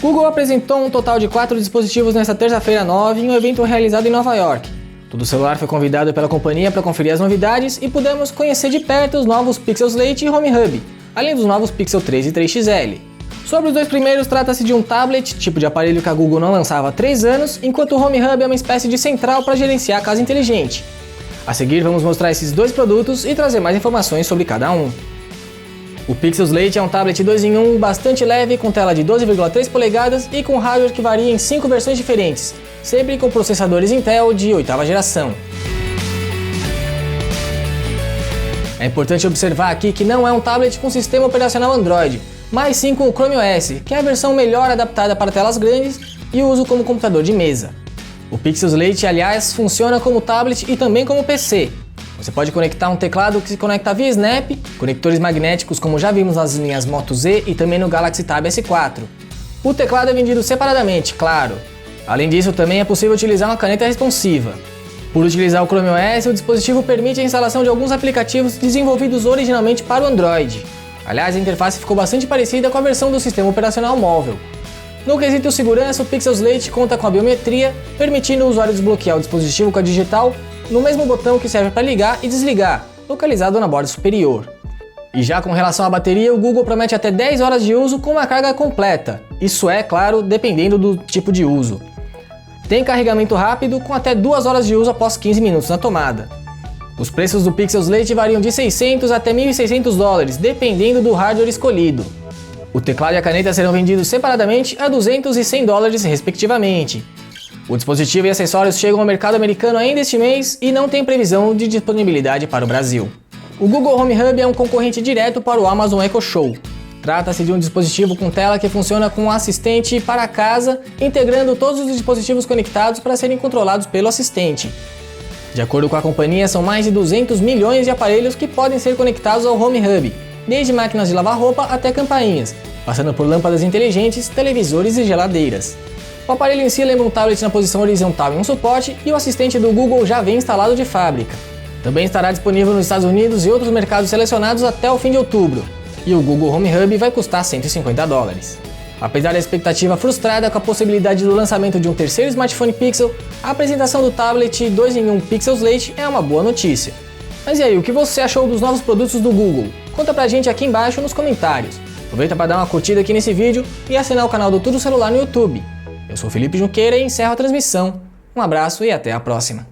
Google apresentou um total de 4 dispositivos nesta terça-feira 9 em um evento realizado em Nova York. Todo celular foi convidado pela companhia para conferir as novidades e pudemos conhecer de perto os novos Pixel Slate e Home Hub, além dos novos Pixel 3 e 3XL. Sobre os dois primeiros, trata-se de um tablet, tipo de aparelho que a Google não lançava há 3 anos, enquanto o Home Hub é uma espécie de central para gerenciar a casa inteligente. A seguir vamos mostrar esses dois produtos e trazer mais informações sobre cada um. O Pixel Slate é um tablet 2 em 1 bastante leve, com tela de 12,3 polegadas e com hardware que varia em 5 versões diferentes, sempre com processadores Intel de 8ª geração. É importante observar aqui que não é um tablet com sistema operacional Android, mas sim com o Chrome OS, que é a versão melhor adaptada para telas grandes e uso como computador de mesa. O Pixel Slate, aliás, funciona como tablet e também como PC. Você pode conectar um teclado que se conecta via Snap, conectores magnéticos como já vimos nas linhas Moto Z e também no Galaxy Tab S4. O teclado é vendido separadamente, claro. Além disso, também é possível utilizar uma caneta responsiva. Por utilizar o Chrome OS, o dispositivo permite a instalação de alguns aplicativos desenvolvidos originalmente para o Android. Aliás, a interface ficou bastante parecida com a versão do sistema operacional móvel. No quesito segurança, o Pixel Slate conta com a biometria, permitindo o usuário desbloquear o dispositivo com a digital no mesmo botão que serve para ligar e desligar, localizado na borda superior. E já com relação à bateria, o Google promete até 10 horas de uso com uma carga completa. Isso é, claro, dependendo do tipo de uso. Tem carregamento rápido com até 2 horas de uso após 15 minutos na tomada. Os preços do Pixel Slate variam de 600 até 1.600 dólares, dependendo do hardware escolhido. O teclado e a caneta serão vendidos separadamente a 200 e 100 dólares respectivamente. O dispositivo e acessórios chegam ao mercado americano ainda este mês e não tem previsão de disponibilidade para o Brasil. O Google Home Hub é um concorrente direto para o Amazon Echo Show. Trata-se de um dispositivo com tela que funciona com um assistente para casa, integrando todos os dispositivos conectados para serem controlados pelo assistente. De acordo com a companhia, são mais de 200 milhões de aparelhos que podem ser conectados ao Home Hub, desde máquinas de lavar roupa até campainhas, passando por lâmpadas inteligentes, televisores e geladeiras. O aparelho em si lembra um tablet na posição horizontal em um suporte e o assistente do Google já vem instalado de fábrica. Também estará disponível nos Estados Unidos e outros mercados selecionados até o fim de outubro. E o Google Home Hub vai custar 150 dólares. Apesar da expectativa frustrada com a possibilidade do lançamento de um terceiro smartphone Pixel, a apresentação do tablet 2 em 1 Pixel Slate é uma boa notícia. Mas e aí, o que você achou dos novos produtos do Google? Conta pra gente aqui embaixo nos comentários. Aproveita para dar uma curtida aqui nesse vídeo e assinar o canal do Tudo Celular no YouTube. Eu sou o Felipe Junqueira e encerro a transmissão. Um abraço e até a próxima.